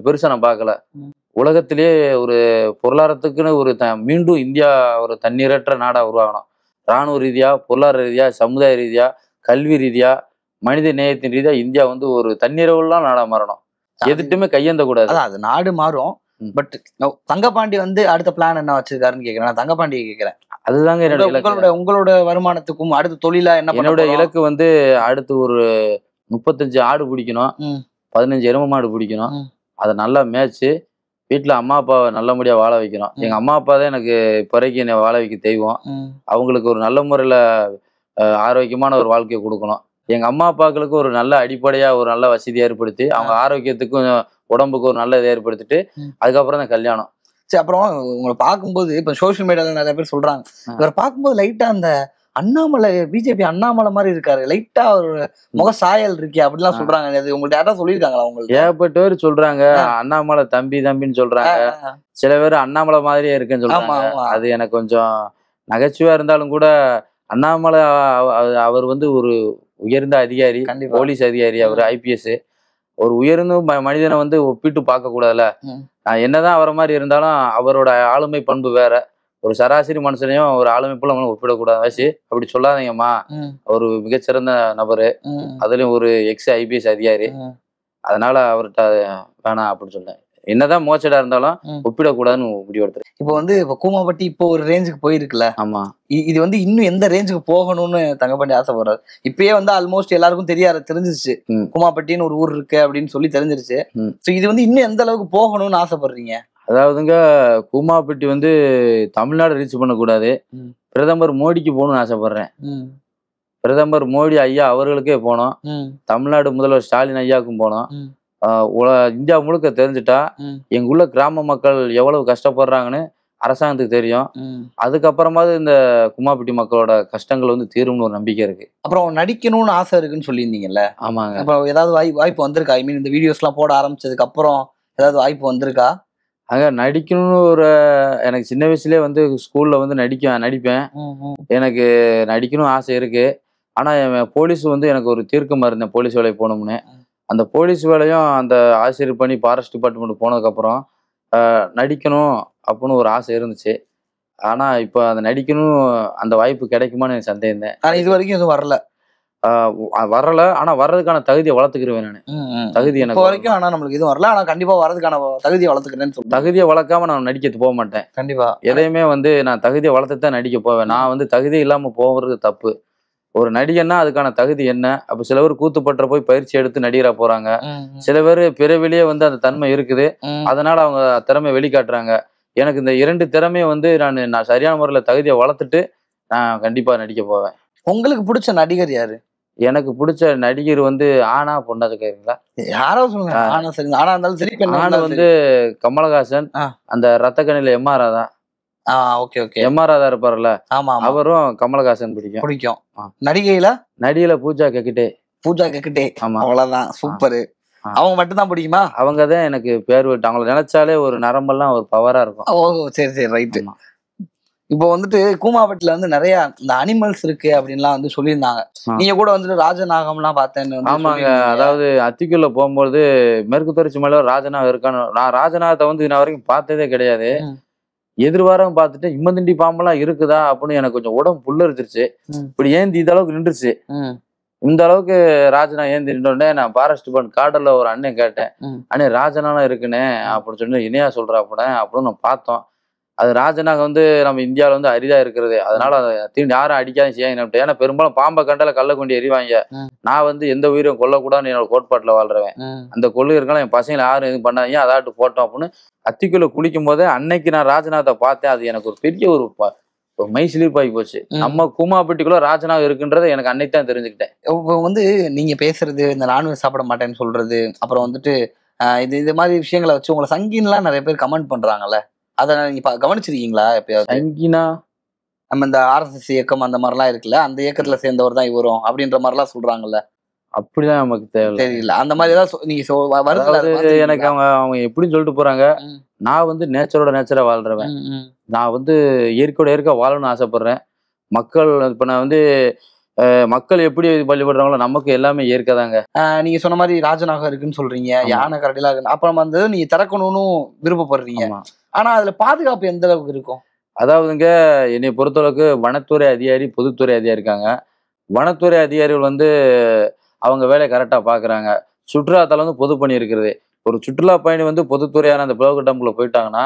பெருசா நான் பார்க்கல. உலகத்திலேயே ஒரு பொருளாதாரத்துக்குன்னு ஒரு மீண்டும் இந்தியா ஒரு தண்ணீரற்ற நாடா உருவாகணும். இராணுவ ரீதியா, பொருளாதார ரீதியா, சமுதாய ரீதியா, கல்வி ரீதியா, மனித நேயத்தின் ரீதியா இந்தியா வந்து ஒரு தண்ணீரவுலாம் நாடா மாறணும். எதுட்டுமே கையேந்த கூடாது. அது நாடு மாறும். பட் தங்கப்பாண்டி வந்து அடுத்த பிளான் என்ன வச்சிருக்காருன்னு கேக்குறேன். நான் தங்கப்பாண்டியை கேட்கிறேன். அதுதாங்க என்னோட உங்களோட வருமானத்துக்கும் அடுத்த தொழிலா என்ன? என்னோட இலக்கு வந்து அடுத்து ஒரு 35 ஆடு பிடிக்கணும், 15 எருமை மாடு பிடிக்கணும். அதை நல்லா மேய்ச்சி வீட்டுல அம்மா அப்பாவை நல்லபடியா வாழ வைக்கணும். எங்க அம்மா அப்பா தான் எனக்கு இப்போ வரைக்கும் என்னை வாழ வைக்க தெய்வம். அவங்களுக்கு ஒரு நல்ல முறையில ஆரோக்கியமான ஒரு வாழ்க்கையை கொடுக்கணும். எங்க அம்மா அப்பாக்களுக்கு ஒரு நல்ல அடிப்படையா ஒரு நல்ல வசதி ஏற்படுத்தி அவங்க ஆரோக்கியத்துக்கும் உடம்புக்கு ஒரு நல்ல இதை ஏற்படுத்திட்டு அதுக்கப்புறம் தான் கல்யாணம். சரி, அப்புறம் உங்களை பார்க்கும்போது இப்ப சோசியல் மீடியால நிறைய பேர் சொல்றாங்க, இவரை பார்க்கும்போது லைட்டா அந்த அண்ணாமலை பிஜேபி அண்ணாமலை மாதிரி இருக்காரு, லைட்டா ஒரு முக சாயல் இருக்கே அப்படிலாம் சொல்றாங்க. அது உங்களுக்கு யாரா சொல்லியிருக்காங்களா? உங்களுக்கு ஏகப்பட்ட பேர் சொல்றாங்க அண்ணாமலை தம்பி தம்பின்னு சொல்றாங்க. சில பேர் அண்ணாமலை மாதிரியே இருக்குன்னு சொல்றாங்க. அது எனக்கு கொஞ்சம் நகைச்சுவையா இருந்தாலும் கூட அண்ணாமலை அவர் வந்து ஒரு உயர்ந்த அதிகாரி, போலீஸ் அதிகாரி, அவர் IPS. ஒரு உயர்ந்த மனிதனை வந்து ஒப்பிட்டு பார்க்க கூடாதுல்ல. என்னதான் அவரை மாதிரி இருந்தாலும் அவரோட ஆளுமை பண்பு வேற. ஒரு சராசரி மனுஷனையும் ஒரு ஆளுமை போல ஒப்பிடக்கூடாது. அப்படி சொல்லாதீங்கம்மா, ஒரு மிகச்சிறந்த நபரு, அதுலயும் ஒரு IPS அதிகாரி. அதனால அவர்கிட்ட வேணாம் அப்படின்னு சொன்னேன். என்னதான் மோசடா இருந்தாலும் ஒப்பிடக்கூடாதுன்னு முடிவெடுத்துறேன். இப்போ கூமாப்பட்டி இப்போ ஒரு ரேஞ்சுக்கு போயிருக்குல்ல. ஆமா, இது வந்து இன்னும் எந்த ரேஞ்சுக்கு போகணும்னு தங்கப்பாண்டி ஆசைப்படுறாரு. இப்பயே வந்து ஆல்மோஸ்ட் எல்லாருக்கும் தெரிஞ்சிருச்சு கூமாப்பட்டின்னு ஒரு ஊர் இருக்கு அப்படின்னு சொல்லி தெரிஞ்சிருச்சு. இது வந்து இன்னும் எந்த அளவுக்கு போகணும்னு ஆசைப்படுறீங்க? அதாவதுங்க, கூமாப்பட்டி வந்து தமிழ்நாடு ரீச் பண்ணக்கூடாது, பிரதமர் மோடிக்கு போகணும்னு ஆசைப்படுறேன். பிரதமர் மோடி ஐயா அவர்களுக்கே போனோம், தமிழ்நாடு முதல்வர் ஸ்டாலின் ஐயாவுக்கும் போனோம். இந்தியா முழுக்க தெரிஞ்சுட்டா எங்க உள்ள கிராம மக்கள் எவ்வளவு கஷ்டப்படுறாங்கன்னு அரசாங்கத்துக்கு தெரியும். அதுக்கப்புறமாவது இந்த கூமாப்பட்டி மக்களோட கஷ்டங்கள் வந்து தீரும்னு ஒரு நம்பிக்கை இருக்கு. அப்புறம் நடிக்கணும்னு ஆசை இருக்குன்னு சொல்லியிருந்தீங்கல்ல. ஆமாங்க. அப்புறம் ஏதாவது வாய்ப்பு வந்திருக்கா? ஐ மீன் இந்த வீடியோஸ் எல்லாம் போட ஆரம்பிச்சதுக்கு அப்புறம் ஏதாவது வாய்ப்பு வந்திருக்கா? அங்க நடிக்கணும்னு ஒரு எனக்கு சின்ன வயசுலயே வந்து ஸ்கூல்ல வந்து நடிப்பேன். எனக்கு நடிக்கணும் ஆசை இருக்கு. ஆனா போலீஸ் வந்து எனக்கு ஒரு தீர்க்கமா இருந்தேன், போலீஸ் வேலைக்கு போகணும்னு. அந்த போலீஸ் வேலையும் அந்த ஆசிரியர் பண்ணி ஃபாரஸ்ட் டிபார்ட்மெண்ட் போனதுக்கப்புறம் நடிக்கணும் அப்படின்னு ஒரு ஆசை இருந்துச்சு. ஆனா இப்போ அந்த நடிக்கணும் அந்த வாய்ப்பு கிடைக்குமான்னு எனக்கு சந்தேகம் தான். ஆனா இது வரைக்கும் எதுவும் வரல. ஆனா வர்றதுக்கான தகுதியை வளர்த்துக்கிறேன் நான். தகுதி எனக்கு வரைக்கும். ஆனா நம்மளுக்கு எதுவும் வரல. ஆனா கண்டிப்பா வர்றதுக்கான தகுதியை வளர்த்துக்கிறேன்னு சொல்றேன். தகுதியை வளர்க்காம நான் நடிக்க போக மாட்டேன். கண்டிப்பா எதையுமே வந்து நான் தகுதியை வளர்த்து தான் நடிக்க போவேன். நான் வந்து தகுதி இல்லாம போகிறது தப்பு. ஒரு நடிகன்னா அதுக்கான தகுதி என்ன? அப்ப சில பேர் கூத்துப்பற்ற போய் பயிற்சி எடுத்து நடிகரா போறாங்க. சில பேர் பிறவிலேயே வந்து அந்த தன்மை இருக்குது, அதனால அவங்க திறமை வெளிக்காட்டுறாங்க. எனக்கு இந்த 2 திறமையை வந்து நான் சரியான முறையில தகுதியை வளர்த்துட்டு நான் கண்டிப்பா நடிக்க போவேன். உங்களுக்கு பிடிச்ச நடிகர் யாரு? எனக்கு பிடிச்ச நடிகர் வந்து ஆனா பொண்ணா கேக்குறீங்களா? யாரோ சொல்லுங்க. ஆனா சரி, ஆனா இருந்தாலும் சரி. ஆனா வந்து கமலஹாசன், அந்த ரத்த கண்ணில MR Radha. Okay okay. MR Radha இருப்பார்ல, ஆமா, அவரும் கமலஹாசன் பிடிக்கும். நடிகையில பூஜா கெக்கிட்டே. ஆமா, அவ்வளவுதான். சூப்பர். அவங்க மட்டும் தான் பிடிக்குமா? அவங்க தான் எனக்கு பேர் விட்டு. அவங்கள நினைச்சாலே ஒரு நரம்பெல்லாம் ஒரு பவரா இருக்கும். ஓ சரி ரைட்டு. இப்போ வந்துட்டு கூமாப்பட்டில வந்து நிறைய இந்த அனிமல்ஸ் இருக்கு அப்படின்லாம் வந்து சொல்லியிருந்தாங்க. நீங்க கூட வந்துட்டு ராஜநாகம்லாம் பார்த்தேன்னு. ஆமாங்க. அதாவது அத்திக்குள்ள போகும்போது மேற்கு தொடர்ச்சி மலையில ராஜநாகம் இருக்கான்னு, நான் ராஜநாகத்தை வந்து இன்ன வரைக்கும் பார்த்ததே கிடையாது. எதிர்வாரம் பார்த்துட்டு இம்மந்திண்டி பாம்பெல்லாம் இருக்குதா அப்படின்னு எனக்கு கொஞ்சம் உடம்பு புல்லரிச்சிருச்சு. இப்படி ஏந்தி இந்த அளவுக்கு நின்றுச்சு. இந்த அளவுக்கு ராஜநாகம் ஏந்தி நின்றோடனே நான் ஃபாரஸ்ட் டிபார்ட்மெண்ட் காடல்ல ஒரு அண்ணன் கேட்டேன், அண்ணே ராஜநாகம் இருக்குண்ணே அப்படின்னு சொல்லி இணையா சொல்றா அப்படின்னு நான் பார்த்தோம். அது ராஜநாகம் வந்து நம்ம இந்தியாவில வந்து அரிதா இருக்கிறது. அதனால அதை தீண்டு யாரும் அடிக்காத செய்ய. ஏன்னா பெரும்பாலும் பாம்பை கண்டால கல்ல கொண்டு எறிவாங்க. நான் வந்து எந்த உயிரும் கொல்லக்கூடாதுன்னு என்னோட கோட்பாட்டுல வாழ்றேன். அந்த கொள்ளு இருக்கலாம் என் பசங்களை யாரும் எதுவும் பண்ணாதீங்க, அதாட்டு போட்டோம் அப்படின்னு அத்திக்குள்ள குளிக்கும் போதே அன்னைக்கு நான் ராஜநாகத்தை பார்த்தேன். அது எனக்கு ஒரு பெரிய ஒரு மைசிலிர்ப்பாகி போச்சு. நம்ம கூமாப்பட்டிக்குள்ள ராஜநாகம் இருக்குன்றதை எனக்கு அன்னைக்கு தான் தெரிஞ்சுக்கிட்டேன். இப்போ வந்து நீங்க பேசுறது, இந்த நான்வெஜ் சாப்பிட மாட்டேன்னு சொல்றது, அப்புறம் வந்துட்டு இது மாதிரி விஷயங்களை வச்சு உங்களை சங்கின்லாம் நிறைய பேர் கமெண்ட் பண்றாங்கல்ல, அதை நீங்க கவனிச்சிருக்கீங்களா எப்பயாவது? சங்கினா நம்ம இந்த RSS இயக்கம் அந்த மாதிரிலாம் இருக்குல்ல, அந்த இயக்கத்துல சேர்ந்தவர் தான் இவரும் அப்படின்ற மாதிரிலாம் சொல்றாங்கல்ல. அப்படிதான் நமக்கு தெரியல. அந்த மாதிரி ஏதாவது நீங்க எனக்கு அவங்க எப்படின்னு சொல்லிட்டு போறாங்க. நான் வந்து நேச்சரா வாழ்றவன். நான் வந்து இயற்கையோட வாழணும்னு ஆசைப்படுறேன். மக்கள் இப்ப நான் வந்து மக்கள் எப்படி வழிபடுறாங்களோ நமக்கு எல்லாமே இயற்கை தாங்க. நீங்க சொன்ன மாதிரி ராஜநாகம் இருக்குன்னு சொல்றீங்க, யானை கரடிலாம் இருக்கு. அப்ப நம்ம வந்து நீங்க திறக்கணும்னு விருப்பப்படுறீங்க. ஆனா அதுல பாதுகாப்பு எந்த அளவுக்கு இருக்கும்? அதாவதுங்க, என்னை பொறுத்தளவுக்கு வனத்துறை அதிகாரி, பொதுத்துறை அதிகாரி இருக்காங்க. வனத்துறை அதிகாரிகள் வந்து அவங்க வேலையை கரெக்டா பாக்குறாங்க. சுற்றுலாத்தலம் வந்து பொதுப்பணி இருக்கிறது. ஒரு சுற்றுலா பயணி வந்து பொதுத்துறையான அந்த பிளவு டம்குள்ள போயிட்டாங்கன்னா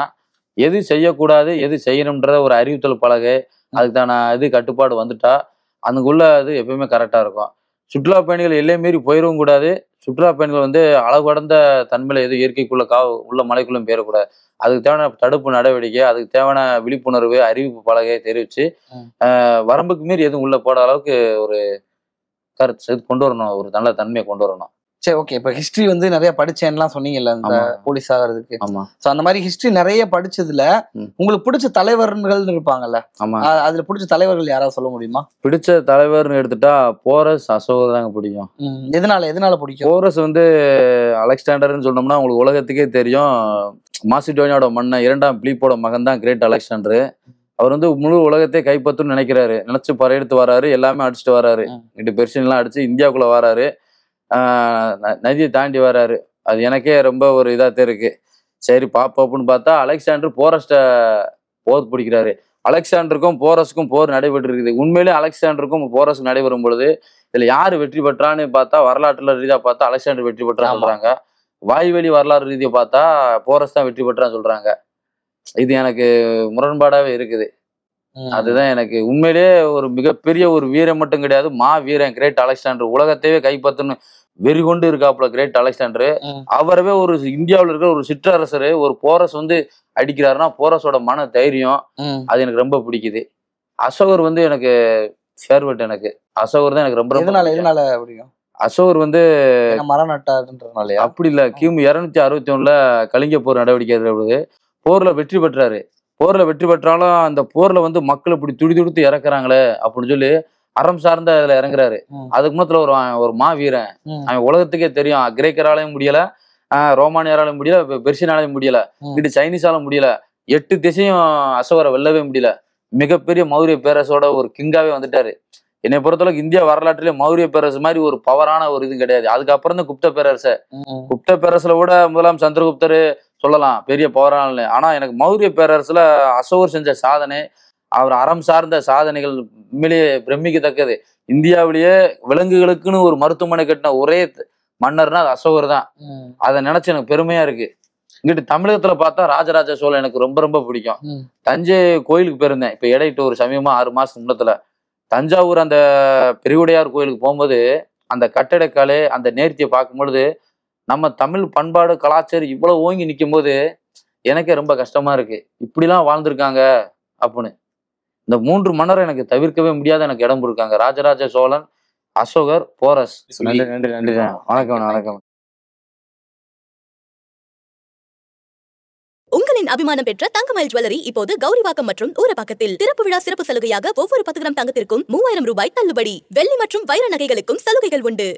எது செய்யக்கூடாது எது செய்யணும்ன்றத ஒரு அறிவுறுத்தல் பலகை, அதுக்கான கட்டுப்பாடு வந்துட்டா அதுக்குள்ள அது எப்பயுமே கரெக்டா இருக்கும். சுற்றுலா பயணிகள் எல்லை மீறி போயிடவும் கூடாது. சுற்றுலா பயணிகள் வந்து அளவு கடந்த தன்மையில எதுவும் இயற்கைக்குள்ள உள்ள மலைக்குள்ளும் போயிடக்கூடாது. அதுக்கு தேவையான தடுப்பு நடவடிக்கை, அதுக்கு தேவையான விழிப்புணர்வு, அறிவிப்பு பலகையை தெரிவிச்சு வரம்புக்கு மீறி எதுவும் உள்ள போட அளவுக்கு ஒரு கருத்து கொண்டு வரணும். ஒரு நல்ல தன்மையை கொண்டு வரணும். சரி, ஓகே. இப்ப ஹிஸ்டரி வந்து நிறைய படிச்சேன்லாம் சொன்னீங்கல்ல இந்த ஆமா. போலீஸ் ஆகிறதுக்கு. ஆமா. சோ அந்த மாதிரி ஹிஸ்டரி நிறைய படிச்சதுல உங்களுக்கு பிடிச்ச தலைவர்கள் இருப்பாங்கல்ல, ஆமா. அதுல பிடிச்ச தலைவர்கள் யாராவது சொல்ல முடியுமா? பிடிச்ச தலைவர்னு எடுத்துட்டா போரஸ் அசோகர் தாங்க பிடிக்கும். எதனால பிடிக்கும்? போரஸ் வந்து அலெக்சாண்டர்னு சொன்னோம்னா உங்களுக்கு உலகத்துக்கே தெரியும். மாசிடோனியாவோட மன்னன் 2ஆம் பிலிப்போட மகன் தான் கிரேட் அலெக்சாண்டர். அவர் வந்து முழு உலகத்தை கைப்பற்றுன்னு நினைச்சு படையெடுத்து வராரு, எல்லாமே அடிச்சுட்டு வராரு. இங்கிட்டு பெர்ஷியன்லாம் அடிச்சு இந்தியாவுக்குள்ள வராரு, நதியை தாண்டி வராரு. அது எனக்கே ரொம்ப ஒரு இதாக இருக்கு. சரி பாப்போம்னு பார்த்தா அலெக்சாண்டர் போரஸ்ட போர் பிடிக்கிறாரு. அலெக்சாண்டருக்கும் போரஸுக்கும் போர் நடைபெற்று இருக்குது. உண்மையிலே அலெக்சாண்டருக்கும் போரஸுக்கும் நடைபெறும் பொழுது இதுல யாரு வெற்றி பெற்றான்னு பார்த்தா வரலாற்றுல ரீதியா பார்த்தா அலெக்சாண்டர் வெற்றி பெற்றான்னு சொல்றாங்க. வாய்வெளி வரலாறு ரீதியை பார்த்தா போரஸ் தான் வெற்றி பெற்றான்னு சொல்றாங்க. இது எனக்கு முரண்பாடாவே இருக்குது. அதுதான் எனக்கு உண்மையிலேயே ஒரு மிகப்பெரிய ஒரு வீரன் மட்டும் கிடையாது, மா வீரன் கிரேட் அலெக்சாண்டர். உலகத்தையே கைப்பற்றணும் வெறி கொண்டு இருக்காப்புல கிரேட் அலெக்சாண்டர். அவரவே ஒரு இந்தியாவில் இருக்கிற ஒரு சிற்றரசர் ஒரு போரஸ் வந்து அடிக்கிறாருன்னா போரஸோட மன தைரியம் அது எனக்கு ரொம்ப பிடிக்குது. அசோகர் வந்து எனக்கு ஃபேவரட். எனக்கு அசோகர் தான் எனக்கு ரொம்ப எதனால பிடிக்கும்? அசோகர் வந்து மரம் நட்டாருன்றதுனாலயா? அப்படி இல்ல, கிமு 261 கலிங்க போர் நடவடிக்கை போர்ல வெற்றி பெற்றாரு. போர்ல வெற்றி பெற்றாலும் அந்த போர்ல வந்து மக்கள் இப்படி துடிதுடித்து இறக்குறாங்களே அப்படின்னு சொல்லி அறம் சார்ந்த இதுல இறங்குறாரு. அதுக்கு முன்னத்துல ஒரு மாவீரன். அவன் உலகத்துக்கே தெரியும், கிரேக்கராலையும் முடியல, ரோமானியராலையும் முடியல, பெர்ஷியனாலையும் முடியல, இங்கிட்டு சைனீஸாலும் முடியல, 8 திசையும் அசோகரை வெல்லவே முடியல. மிகப்பெரிய மௌரிய பேரரசோட ஒரு கிங்காவே வந்துட்டாரு. என்னை பொறுத்தளவுக்கு இந்தியா வரலாற்றிலே மௌரிய பேரரசு மாதிரி ஒரு பவரான ஒரு இது கிடையாது. அதுக்கப்புறம் தான் குப்த பேரரசு. குப்த பேரரசுல கூட முதலாம் சந்திரகுப்தர் சொல்லலாம் பெரிய பவரான. ஆனா எனக்கு மௌரிய பேரரசுல அசோகர் செஞ்ச சாதனை, அவர் அறம் சார்ந்த சாதனைகள் உண்மையிலேயே பிரமிக்கத்தக்கது. இந்தியாவிலேயே விலங்குகளுக்குன்னு ஒரு மருத்துவமனை கட்டின ஒரே மன்னர்னா அது அசோகர் தான். அதை நினைச்சு எனக்கு பெருமையா இருக்கு. இங்கிட்டு தமிழகத்துல பார்த்தா ராஜராஜ சோழன் எனக்கு ரொம்ப ரொம்ப பிடிக்கும். தஞ்சை கோயிலுக்கு போயிருந்தேன் இப்ப இடையிட்டு ஒரு சமயமா 6 மாசம் முன்னத்துல. தஞ்சாவூர் அந்த பெருவுடையார் கோயிலுக்கு போகும்போது அந்த கட்டடக்கலை அந்த நேர்த்தியை பார்க்கும்பொழுது நம்ம தமிழ் பண்பாடு கலாச்சாரம் இவ்வளவு ஓங்கி நிற்கும் போது எனக்கே ரொம்ப கஷ்டமா இருக்கு. இப்படிலாம் வாழ்ந்திருக்காங்க அப்படின்னு. இந்த 3 மன்னரை எனக்கு தவிர்க்கவே முடியாத எனக்கு இடம் கொடுக்காங்க. ராஜராஜ சோழன், அசோகர், போரஸ். நன்றி நன்றி நன்றி. வணக்கம் வணக்கம். உங்களின் அபிமானம் பெற்ற தங்கமயில் ஜுவல்லரி இப்போது கௌரிவாக்கம் மற்றும் ஊரப்பாக்கத்தில் திறப்பு விழா சிறப்பு சலுகையாக ஒவ்வொரு 10 கிராம் தங்கத்திற்கும் 3000 ரூபாய் தள்ளுபடி. வெள்ளி மற்றும் வைர நகைகளுக்கும் சலுகைகள் உண்டு.